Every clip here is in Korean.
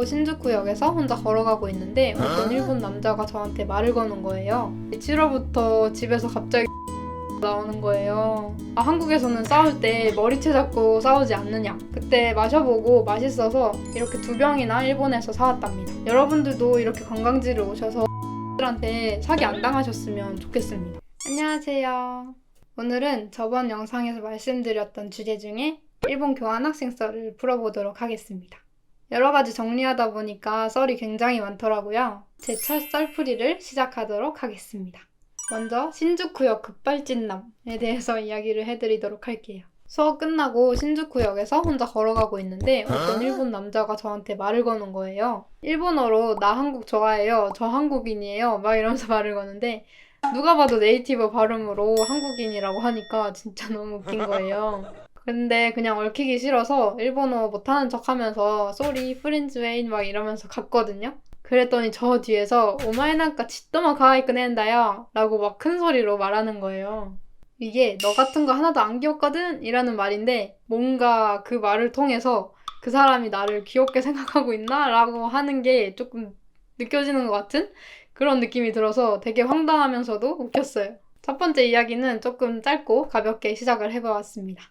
신주쿠역에서 혼자 걸어가고 있는데 어떤 일본 남자가 저한테 말을 거는 거예요. 7화부터 집에서 갑자기 나오는 거예요. 한국에서는 싸울 때 머리채 잡고 싸우지 않느냐. 그때 마셔보고 맛있어서 이렇게 2병이나 일본에서 사왔답니다. 여러분들도 이렇게 관광지를 오셔서 들한테 사기 안 당하셨으면 좋겠습니다. 안녕하세요. 오늘은 저번 영상에서 말씀드렸던 주제 중에 일본 교환학생 썰을 풀어보도록 하겠습니다. 여러 가지 정리하다 보니까 썰이 굉장히 많더라고요. 제 첫 썰풀이를 시작하도록 하겠습니다. 먼저 신주쿠역 급발진남에 대해서 이야기를 해드리도록 할게요. 수업 끝나고 신주쿠역에서 혼자 걸어가고 있는데 어떤 일본 남자가 저한테 말을 거는 거예요. 일본어로 나 한국 좋아해요. 저 한국인이에요. 막 이러면서 말을 거는데 누가 봐도 네이티브 발음으로 한국인이라고 하니까 진짜 너무 웃긴 거예요. 근데 그냥 얽히기 싫어서 일본어 못하는 척하면서 쏘리, 프렌즈웨인 막 이러면서 갔거든요. 그랬더니 저 뒤에서 오마에 난까 진짜 가와이쿠 낸다요 라고 막 큰 소리로 말하는 거예요. 이게 너 같은 거 하나도 안 귀엽거든? 이라는 말인데 뭔가 그 말을 통해서 그 사람이 나를 귀엽게 생각하고 있나? 라고 하는 게 조금 느껴지는 것 같은 그런 느낌이 들어서 되게 황당하면서도 웃겼어요. 첫 번째 이야기는 조금 짧고 가볍게 시작을 해보았습니다.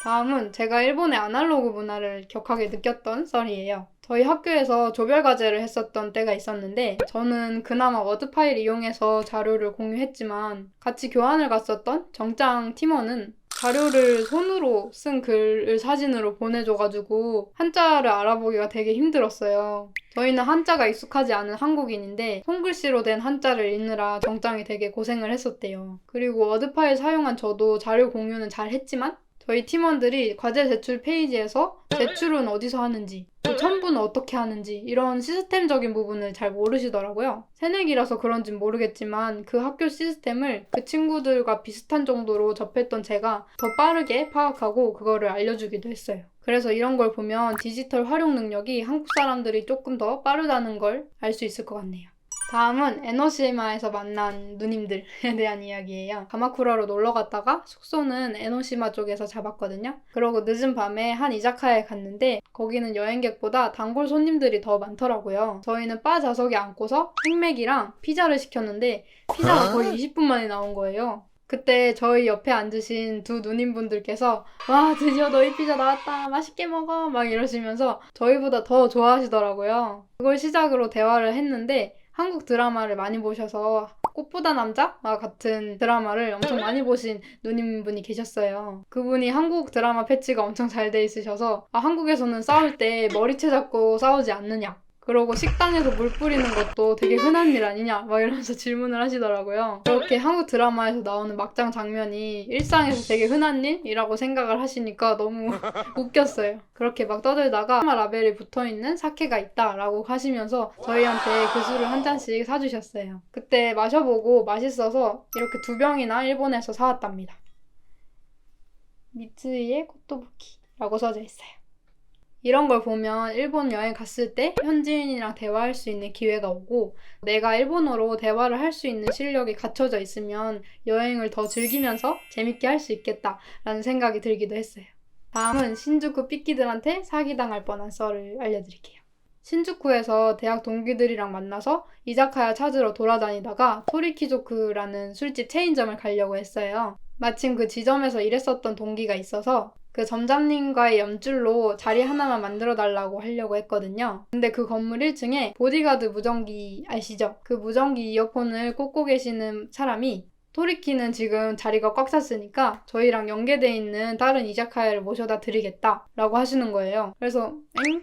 다음은 제가 일본의 아날로그 문화를 격하게 느꼈던 썰이에요. 저희 학교에서 조별과제를 했었던 때가 있었는데 저는 그나마 워드 파일 이용해서 자료를 공유했지만 같이 교환을 갔었던 정장 팀원은 자료를 손으로 쓴 글을 사진으로 보내줘가지고 한자를 알아보기가 되게 힘들었어요. 저희는 한자가 익숙하지 않은 한국인인데 손글씨로 된 한자를 읽느라 정장이 되게 고생을 했었대요. 그리고 워드 파일 사용한 저도 자료 공유는 잘 했지만 저희 팀원들이 과제 제출 페이지에서 제출은 어디서 하는지, 첨부는 어떻게 하는지 이런 시스템적인 부분을 잘 모르시더라고요. 새내기라서 그런진 모르겠지만 그 학교 시스템을 그 친구들과 비슷한 정도로 접했던 제가 더 빠르게 파악하고 그거를 알려주기도 했어요. 그래서 이런 걸 보면 디지털 활용 능력이 한국 사람들이 조금 더 빠르다는 걸 알 수 있을 것 같네요. 다음은 에노시마에서 만난 누님들에 대한 이야기예요. 가마쿠라로 놀러 갔다가 숙소는 에노시마 쪽에서 잡았거든요. 그러고 늦은 밤에 한 이자카야에 갔는데 거기는 여행객보다 단골 손님들이 더 많더라고요. 저희는 바 좌석에 앉고서 생맥이랑 피자를 시켰는데 피자가 거의 20분 만에 나온 거예요. 그때 저희 옆에 앉으신 두 누님분들께서 와 드디어 너희 피자 나왔다 맛있게 먹어 막 이러시면서 저희보다 더 좋아하시더라고요. 그걸 시작으로 대화를 했는데 한국 드라마를 많이 보셔서 꽃보다 남자와 같은 드라마를 엄청 많이 보신 누님분이 계셨어요. 그분이 한국 드라마 패치가 엄청 잘 돼 있으셔서 한국에서는 싸울 때 머리채 잡고 싸우지 않느냐 그러고 식당에서 물 뿌리는 것도 되게 흔한 일 아니냐 막 이러면서 질문을 하시더라고요. 그렇게 한국 드라마에서 나오는 막장 장면이 일상에서 되게 흔한 일이라고 생각을 하시니까 너무 웃겼어요. 그렇게 막 떠들다가 라벨이 붙어있는 사케가 있다라고 하시면서 저희한테 그 술을 한 잔씩 사주셨어요. 그때 마셔보고 맛있어서 이렇게 2병이나 일본에서 사왔답니다. 미츠이의 코토부키라고 써져 있어요. 이런 걸 보면 일본 여행 갔을 때 현지인이랑 대화할 수 있는 기회가 오고 내가 일본어로 대화를 할 수 있는 실력이 갖춰져 있으면 여행을 더 즐기면서 재밌게 할 수 있겠다라는 생각이 들기도 했어요. 다음은 신주쿠 삐끼들한테 사기당할 뻔한 썰을 알려드릴게요. 신주쿠에서 대학 동기들이랑 만나서 이자카야 찾으러 돌아다니다가 토리키조쿠라는 술집 체인점을 가려고 했어요. 마침 그 지점에서 일했었던 동기가 있어서 그 점장님과의 연줄로 자리 하나만 만들어달라고 하려고 했거든요. 근데 그 건물 1층에 보디가드 무전기 아시죠? 그 무전기 이어폰을 꽂고 계시는 사람이 토리키는 지금 자리가 꽉 찼으니까 저희랑 연계돼 있는 다른 이자카야를 모셔다 드리겠다라고 하시는 거예요. 그래서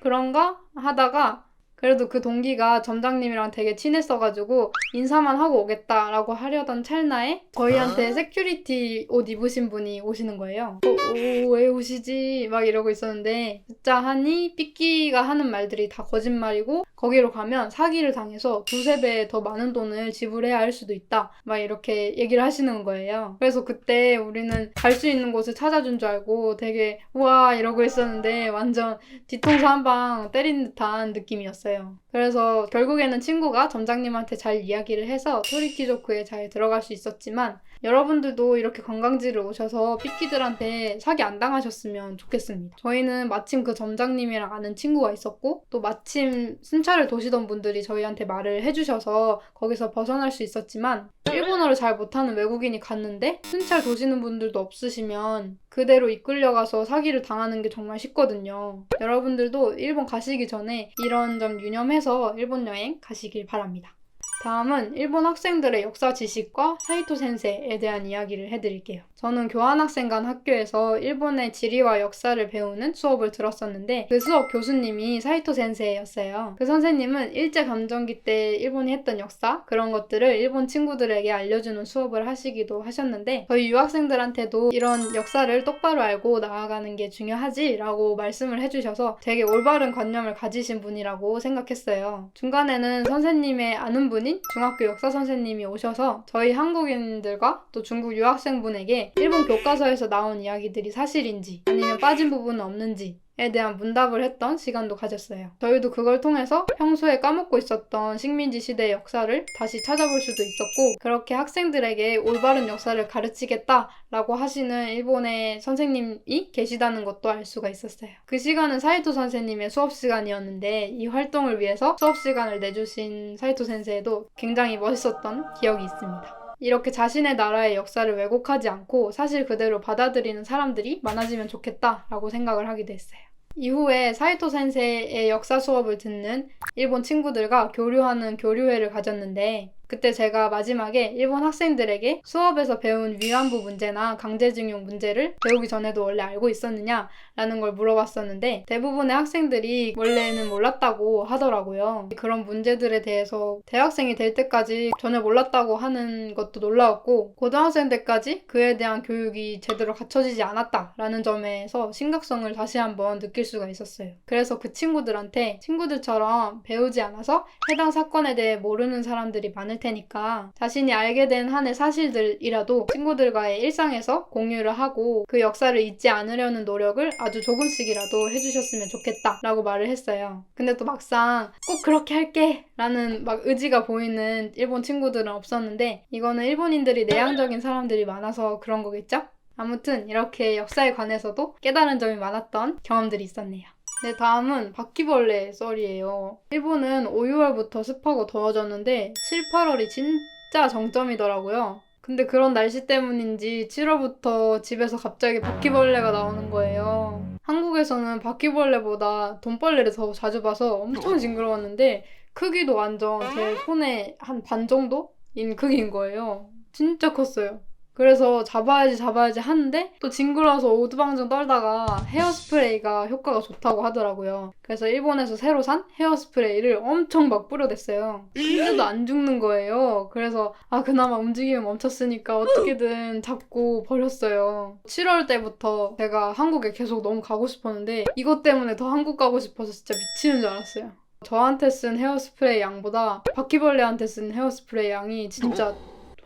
그런가? 하다가 그래도 그 동기가 점장님이랑 되게 친했어가지고 인사만 하고 오겠다라고 하려던 찰나에 저희한테 세큐리티 옷 입으신 분이 오시는 거예요. 왜 오시지? 막 이러고 있었는데 듣자 하니 삐끼가 하는 말들이 다 거짓말이고 거기로 가면 사기를 당해서 2~3배 더 많은 돈을 지불해야 할 수도 있다. 막 이렇게 얘기를 하시는 거예요. 그래서 그때 우리는 갈 수 있는 곳을 찾아준 줄 알고 되게 우와 이러고 있었는데 완전 뒤통수 한 방 때린 듯한 느낌이었어요. 그래서 결국에는 친구가 점장님한테 잘 이야기를 해서 토리키조쿠에 잘 들어갈 수 있었지만 여러분들도 이렇게 관광지를 오셔서 삐끼들한테 사기 안 당하셨으면 좋겠습니다. 저희는 마침 그 점장님이랑 아는 친구가 있었고 또 마침 순찰을 도시던 분들이 저희한테 말을 해주셔서 거기서 벗어날 수 있었지만 일본어를 잘 못하는 외국인이 갔는데 순찰 도시는 분들도 없으시면 그대로 이끌려가서 사기를 당하는 게 정말 쉽거든요. 여러분들도 일본 가시기 전에 이런 점 유념해서 일본 여행 가시길 바랍니다. 다음은 일본 학생들의 역사 지식과 사이토 센세에 대한 이야기를 해드릴게요. 저는 교환학생 간 학교에서 일본의 지리와 역사를 배우는 수업을 들었었는데 그 수업 교수님이 사이토 센세였어요. 그 선생님은 일제감정기 때 일본이 했던 역사 그런 것들을 일본 친구들에게 알려주는 수업을 하시기도 하셨는데 저희 유학생들한테도 이런 역사를 똑바로 알고 나아가는 게 중요하지 라고 말씀을 해주셔서 되게 올바른 관념을 가지신 분이라고 생각했어요. 중간에는 선생님의 아는 분인 중학교 역사 선생님이 오셔서 저희 한국인들과 또 중국 유학생분에게 일본 교과서에서 나온 이야기들이 사실인지 아니면 빠진 부분은 없는지에 대한 문답을 했던 시간도 가졌어요. 저희도 그걸 통해서 평소에 까먹고 있었던 식민지 시대의 역사를 다시 찾아볼 수도 있었고 그렇게 학생들에게 올바른 역사를 가르치겠다라고 하시는 일본의 선생님이 계시다는 것도 알 수가 있었어요. 그 시간은 사이토 선생님의 수업 시간이었는데 이 활동을 위해서 수업 시간을 내주신 사이토 센세도 굉장히 멋있었던 기억이 있습니다. 이렇게 자신의 나라의 역사를 왜곡하지 않고 사실 그대로 받아들이는 사람들이 많아지면 좋겠다라고 생각을 하기도 했어요. 이후에 사이토 센세의 역사 수업을 듣는 일본 친구들과 교류하는 교류회를 가졌는데 그때 제가 마지막에 일본 학생들에게 수업에서 배운 위안부 문제나 강제징용 문제를 배우기 전에도 원래 알고 있었느냐라는 걸 물어봤었는데 대부분의 학생들이 원래는 몰랐다고 하더라고요. 그런 문제들에 대해서 대학생이 될 때까지 전혀 몰랐다고 하는 것도 놀라웠고 고등학생 때까지 그에 대한 교육이 제대로 갖춰지지 않았다라는 점에서 심각성을 다시 한번 느낄 수가 있었어요. 그래서 그 친구들한테 친구들처럼 배우지 않아서 해당 사건에 대해 모르는 사람들이 많을 테니까 자신이 알게 된 한의 사실들이라도 친구들과의 일상에서 공유를 하고 그 역사를 잊지 않으려는 노력을 아주 조금씩이라도 해주셨으면 좋겠다 라고 말을 했어요. 근데 또 막상 꼭 그렇게 할게 라는 막 의지가 보이는 일본 친구들은 없었는데 이거는 일본인들이 내향적인 사람들이 많아서 그런 거겠죠? 아무튼 이렇게 역사에 관해서도 깨달은 점이 많았던 경험들이 있었네요. 네, 다음은 바퀴벌레 썰이에요. 일본은 5, 6월부터 습하고 더워졌는데 7, 8월이 진짜 정점이더라고요. 근데 그런 날씨 때문인지 7월부터 집에서 갑자기 바퀴벌레가 나오는 거예요. 한국에서는 바퀴벌레보다 돈벌레를 더 자주 봐서 엄청 징그러웠는데 크기도 완전 제 손의 한 반 정도인 크기인 거예요. 진짜 컸어요. 그래서 잡아야지 하는데 또 징그러워서 오두방정 떨다가 헤어스프레이가 효과가 좋다고 하더라고요. 그래서 일본에서 새로 산 헤어스프레이를 엄청 막 뿌려댔어요. 근데도 안 죽는 거예요. 그래서 그나마 움직임이 멈췄으니까 어떻게든 잡고 버렸어요. 7월 때부터 제가 한국에 계속 너무 가고 싶었는데 이것 때문에 더 한국 가고 싶어서 진짜 미치는 줄 알았어요. 저한테 쓴 헤어스프레이 양보다 바퀴벌레한테 쓴 헤어스프레이 양이 진짜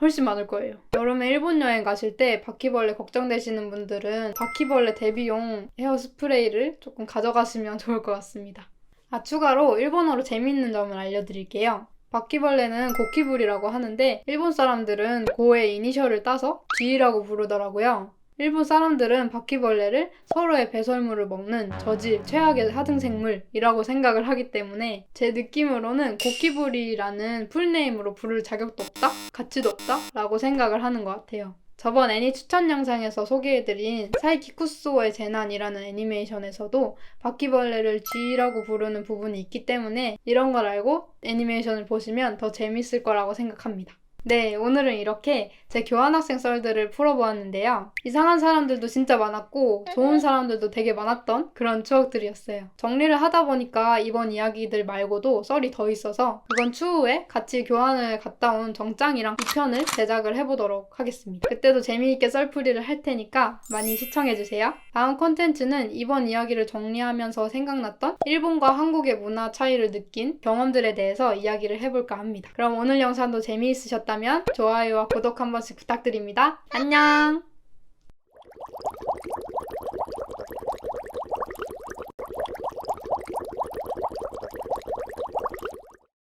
훨씬 많을 거예요. 여름에 일본 여행 가실 때 바퀴벌레 걱정되시는 분들은 바퀴벌레 대비용 헤어스프레이를 조금 가져가시면 좋을 것 같습니다. 추가로 일본어로 재미있는 점을 알려드릴게요. 바퀴벌레는 고키불이라고 하는데 일본 사람들은 고의 이니셜을 따서 G라고 부르더라고요. 일본 사람들은 바퀴벌레를 서로의 배설물을 먹는 저질, 최악의 하등생물이라고 생각을 하기 때문에 제 느낌으로는 고키불이라는 풀네임으로 부를 자격도 없다? 가치도 없다? 라고 생각을 하는 것 같아요. 저번 애니 추천 영상에서 소개해드린 사이키쿠스오의 재난이라는 애니메이션에서도 바퀴벌레를 쥐라고 부르는 부분이 있기 때문에 이런 걸 알고 애니메이션을 보시면 더 재밌을 거라고 생각합니다. 네, 오늘은 이렇게 제 교환학생 썰들을 풀어보았는데요. 이상한 사람들도 진짜 많았고 좋은 사람들도 되게 많았던 그런 추억들이었어요. 정리를 하다 보니까 이번 이야기들 말고도 썰이 더 있어서 이번 추후에 같이 교환을 갔다 온 정짱이랑 2편을 제작을 해보도록 하겠습니다. 그때도 재미있게 썰풀이를 할 테니까 많이 시청해주세요. 다음 콘텐츠는 이번 이야기를 정리하면서 생각났던 일본과 한국의 문화 차이를 느낀 경험들에 대해서 이야기를 해볼까 합니다. 그럼 오늘 영상도 재미있으셨다면 좋아요와 구독 한 번씩 부탁드립니다. 안녕!